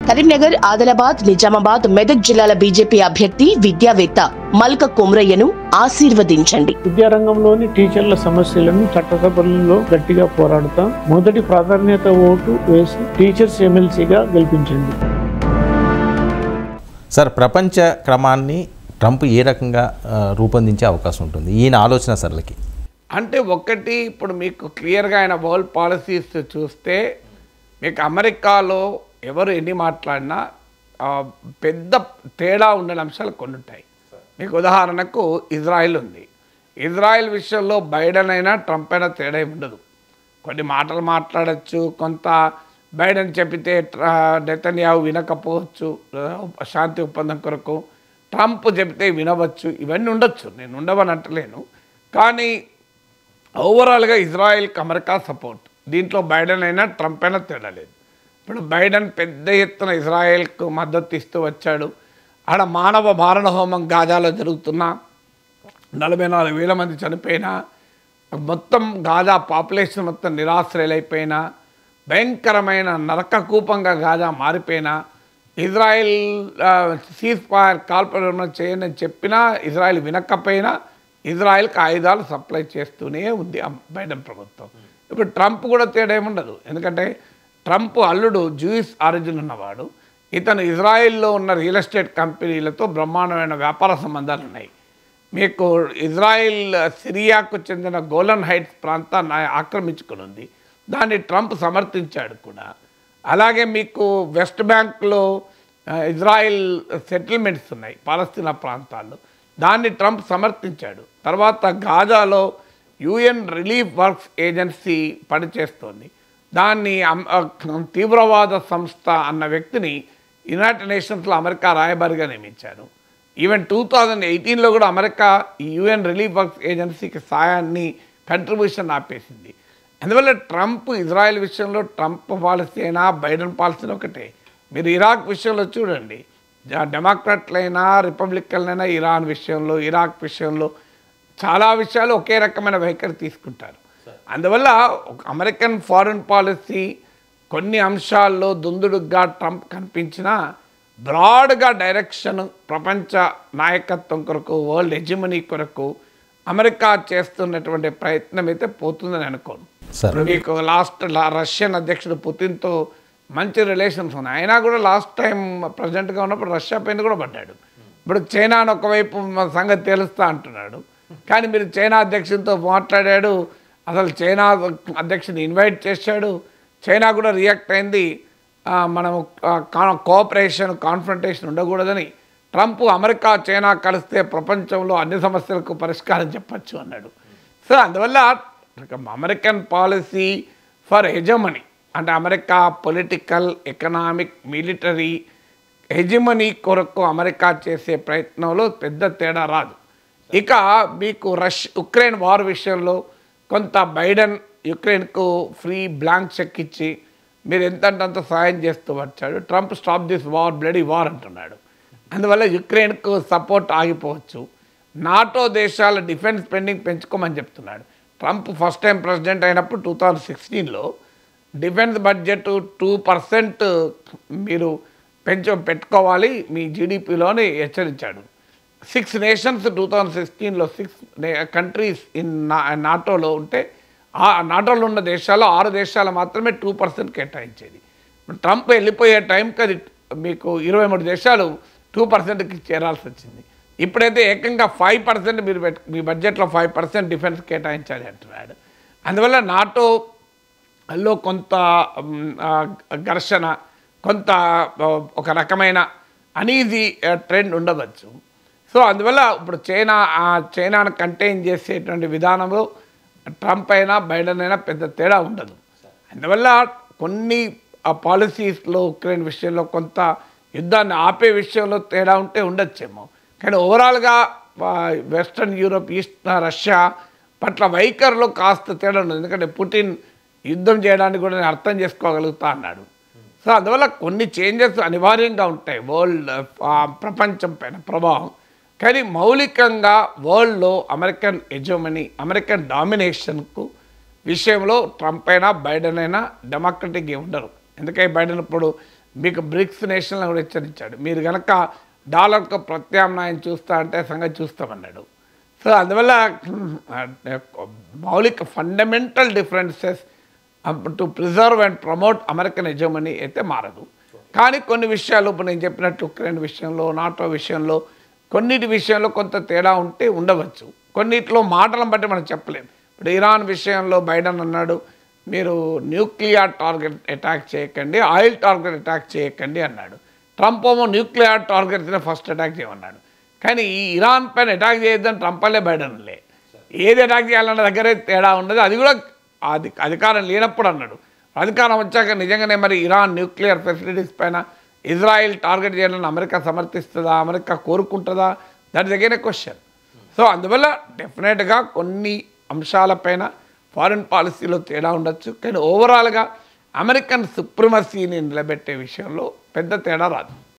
కరీంనగర్, ఆదిలాబాద్, నిజామాబాద్, మెదక్ జిల్లాల బీజేపీ అభ్యర్థి విద్యావేత్త మల్క కొమ్రయ్యను ఆశీర్వదించండి. విద్యారంగంలోని టీచర్ల సమస్యలను చట్టసభలలో గట్టిగా పోరాడుతాం. మొదటి ప్రాధాన్యత ఓటు వేసి టీచర్స్ ఎమ్మెల్సీగా గెలిపించండి. సార్, ప్రపంచ క్రమాన్ని ట్రంప్ ఏ రకంగా రూపొందించే అవకాశం ఉంటుంది ఈయన ఆలోచన సరళకి? అంటే ఒకటి, ఇప్పుడు మీకు క్లియర్గా ఆయన వరల్డ్ పాలసీస్ చూస్తే మీకు అమెరికాలో ఎవరు ఎన్ని మాట్లాడినా పెద్ద తేడా ఉండే అంశాలు కొన్ని ఉంటాయి. మీకు ఉదాహరణకు ఇజ్రాయిల్ ఉంది. ఇజ్రాయిల్ విషయంలో బైడెన్ అయినా ట్రంప్ అయినా తేడా ఉండదు. కొన్ని మాటలు మాట్లాడచ్చు, కొంత బైడెన్ చెబితే నెతన్యాహు వినకపోవచ్చు శాంతి ఒప్పందం కొరకు, ట్రంప్ చెబితే వినవచ్చు, ఇవన్నీ ఉండొచ్చు, నేను ఉండవని అంటలేను. కానీ ఓవరాల్గా ఇజ్రాయిల్కి అమెరికా సపోర్ట్, దీంట్లో బైడెన్ అయినా ట్రంప్ అయినా తేడా లేదు. ఇప్పుడు బైడెన్ పెద్ద ఎత్తున ఇజ్రాయెల్కు మద్దతు ఇస్తూ వచ్చాడు. ఆడ మానవ మారణ హోమం గాజాలో జరుగుతున్నా 44,000 మంది చనిపోయినా, మొత్తం గాజా పాపులేషన్ మొత్తం నిరాశ్రయులైపోయినా, భయంకరమైన నరకకూపంగా గాజా మారిపోయినా, ఇజ్రాయెల్ సీజ్ ఫైర్ కాల్పులు చేయని చెప్పినా ఇజ్రాయెల్ వినకపోయినా ఇజ్రాయెల్కి ఆయుధాలు సప్లై చేస్తూనే ఉంది బైడెన్ ప్రభుత్వం. ఇప్పుడు ట్రంప్ కూడా తేడా ఏముండదు. ఎందుకంటే ట్రంప్ అల్లుడు జూయిష్ ఆరిజిన్ ఉన్నవాడు. ఇతను ఇజ్రాయెల్లో ఉన్న రియల్ ఎస్టేట్ కంపెనీలతో బ్రహ్మాండమైన వ్యాపార సంబంధాలు ఉన్నాయి. మీకు ఇజ్రాయెల్ సిరియాకు చెందిన గోలన్ హైట్స్ ప్రాంతాన్ని ఆక్రమించుకుని ఉంది. దాన్ని ట్రంప్ సమర్థించాడు కూడా. అలాగే మీకు వెస్ట్ బ్యాంక్లో ఇజ్రాయెల్ సెటిల్మెంట్స్ ఉన్నాయి పాలస్తీనా ప్రాంతాల్లో, దాన్ని ట్రంప్ సమర్థించాడు. తర్వాత గాజాలో యుఎన్ రిలీఫ్ వర్క్స్ ఏజెన్సీ పనిచేస్తోంది. దాన్ని తీవ్రవాద సంస్థ అన్న వ్యక్తిని యునైటెడ్ నేషన్స్లో అమెరికా రాయబారిగా నియమించారు. ఈవెన్ 2018లో కూడా అమెరికా ఈ యుఎన్ రిలీఫ్ వర్క్స్ ఏజెన్సీకి సాయాన్ని కంట్రిబ్యూషన్ ఆపేసింది. అందువల్ల ట్రంప్ ఇజ్రాయెల్ విషయంలో ట్రంప్ పాలసీ అయినా బైడెన్ పాలసీ ఒకటే. మీరు ఇరాక్ విషయంలో చూడండి, డెమోక్రాట్లైనా రిపబ్లికన్లైనా ఇరాన్ విషయంలో, ఇరాక్ విషయంలో చాలా విషయాలు ఒకే రకమైన వైఖరి తీసుకుంటారు. అందువల్ల ఒక అమెరికన్ ఫారిన్ పాలసీ కొన్ని అంశాల్లో దుందుడుగ్గా ట్రంప్ కనిపించినా బ్రాడ్గా డైరెక్షన్ ప్రపంచ నాయకత్వం కొరకు, వరల్డ్ హెజిమనీ కొరకు అమెరికా చేస్తున్నటువంటి ప్రయత్నం అయితే పోతుందని అనుకోను. మీకు రష్యన్ అధ్యక్షుడు పుతిన్తో మంచి రిలేషన్స్ ఉన్నాయి. అయినా కూడా లాస్ట్ టైం ప్రెసిడెంట్గా ఉన్నప్పుడు రష్యా పైన కూడా పడ్డాడు. ఇప్పుడు చైనాను ఒకవైపు సంగతి తేలుస్తా అంటున్నాడు. కానీ మీరు చైనా అధ్యక్షుడితో మాట్లాడాడు, అసలు చైనా అధ్యక్షుడిని ఇన్వైట్ చేశాడు. చైనా కూడా రియాక్ట్ అయింది, మనం కోఆపరేషన్ కాన్ఫ్రంటేషన్ ఉండకూడదని. ట్రంప్ అమెరికా చైనా కలిస్తే ప్రపంచంలో అన్ని సమస్యలకు పరిష్కారం చెప్పచ్చు అన్నాడు. సో అందువల్ల అమెరికన్ పాలసీ ఫర్ హెజమనీ, అంటే అమెరికా పొలిటికల్, ఎకనామిక్, మిలిటరీ హెజిమనీ కొరకు అమెరికా చేసే ప్రయత్నంలో పెద్ద తేడా రాదు. ఇక మీకు ఉక్రెయిన్ వార్ విషయంలో కొంత బైడెన్ యుక్రెయిన్కు ఫ్రీ బ్లాంక్ చెక్ ఇచ్చి మీరు ఎంతంత సాయం చేస్తూ వచ్చాడు. Trump stop this war, bloody war అంటున్నాడు. అందువల్ల యుక్రెయిన్కు సపోర్ట్ ఆగిపోవచ్చు. నాటో దేశాల డిఫెన్స్ స్పెండింగ్ పెంచుకోమని చెప్తున్నాడు. ట్రంప్ ఫస్ట్ టైం ప్రెసిడెంట్ అయినప్పుడు 2016లో డిఫెన్స్ బడ్జెట్ 2% మీరు పెట్టుకోవాలి మీ జీడిపిలోని హెచ్చరించాడు. 6 నేషన్స్ 2016లో 6 కంట్రీస్ ఇన్ నాటోలో ఉంటే ఆ నాటోలో ఉన్న దేశాల్లో 6 దేశాలు మాత్రమే 2% కేటాయించేది. ట్రంప్ వెళ్ళిపోయే టైంకి అది మీకు 23 దేశాలు 2%కి చేరాల్సి వచ్చింది. ఇప్పుడైతే ఏకంగా 5% మీరు మీ బడ్జెట్లో 5% డిఫెన్స్ కేటాయించాలి అంటున్నాడు. అందువల్ల నాటోలో కొంత ఘర్షణ, కొంత ఒక రకమైన అనీజీ ట్రెండ్ ఉండవచ్చు. సో అందువల్ల ఇప్పుడు చైనాను కంటైన్ చేసేటువంటి విధానంలో ట్రంప్ అయినా బైడెన్ అయినా పెద్ద తేడా ఉండదు. అందువల్ల కొన్ని పాలసీస్లో ఉక్రెయిన్ విషయంలో కొంత యుద్ధాన్ని ఆపే విషయంలో తేడా ఉంటే ఉండొచ్చేమో. కానీ ఓవరాల్గా వెస్ట్రన్ యూరోప్, ఈస్ట్ రష్యా పట్ల వైఖరిలో కాస్త తేడా ఉండదు. ఎందుకంటే పుటిన్ యుద్ధం చేయడానికి కూడా నేను అర్థం చేసుకోగలుగుతా అన్నాడు. సో అందువల్ల కొన్ని చేంజెస్ అనివార్యంగా ఉంటాయి వరల్డ్ ప్రపంచం పైన ప్రభావం. కానీ మౌలికంగా వరల్డ్లో అమెరికన్ హెజమనీ, అమెరికన్ డామినేషన్కు విషయంలో ట్రంప్ అయినా బైడెన్ అయినా డెమోక్రటిక్ ఉండరు. ఎందుకంటే బైడెన్ ఇప్పుడు మీకు బ్రిక్స్ నేషన్లను కూడా హెచ్చరించాడు. మీరు కనుక డాలర్కు ప్రత్యామ్నాయం చూస్తా అంటే సంగతి చూస్తామన్నాడు. సో అందువల్ల మౌలిక fundamental differences to preserve and promote American hegemony అయితే మారదు. కానీ కొన్ని విషయాలు ఇప్పుడు నేను చెప్పినట్టు ఉక్రెయిన్ విషయంలో, నాటో విషయంలో, కొన్నిటి విషయంలో కొంత తేడా ఉంటే ఉండవచ్చు. కొన్నిట్లో మాటలను బట్టి మనం చెప్పలేము. ఇప్పుడు ఇరాన్ విషయంలో బైడెన్ అన్నాడు, మీరు న్యూక్లియర్ టార్గెట్ అటాక్ చేయకండి, ఆయిల్ టార్గెట్ అటాక్ చేయకండి అన్నాడు. ట్రంప్ ఏమో న్యూక్లియర్ టార్గెట్ని ఫస్ట్ అటాక్ చేయమన్నాడు. కానీ ఈ ఇరాన్ పైన అటాక్ చేయొద్దని ట్రంప్ అల్లే బైడెన్లే. ఏది అటాక్ చేయాలన్న దగ్గరే తేడా ఉండదు. అది కూడా అధికారం లేనప్పుడు అన్నాడు. అధికారం వచ్చాక నిజంగానే మరి ఇరాన్ న్యూక్లియర్ ఫెసిలిటీస్ పైన ఇజ్రాయిల్ టార్గెట్ చేయాలని అమెరికా సమర్థిస్తుందా, అమెరికా కోరుకుంటుందా, that is again a question. So అందువల్ల డెఫినెట్గా కొన్ని అంశాలపైన ఫారిన్ పాలసీలో తేడా ఉండొచ్చు. కానీ ఓవరాల్గా అమెరికన్ సుప్రిమసీని నిలబెట్టే విషయంలో పెద్ద తేడా రాదు.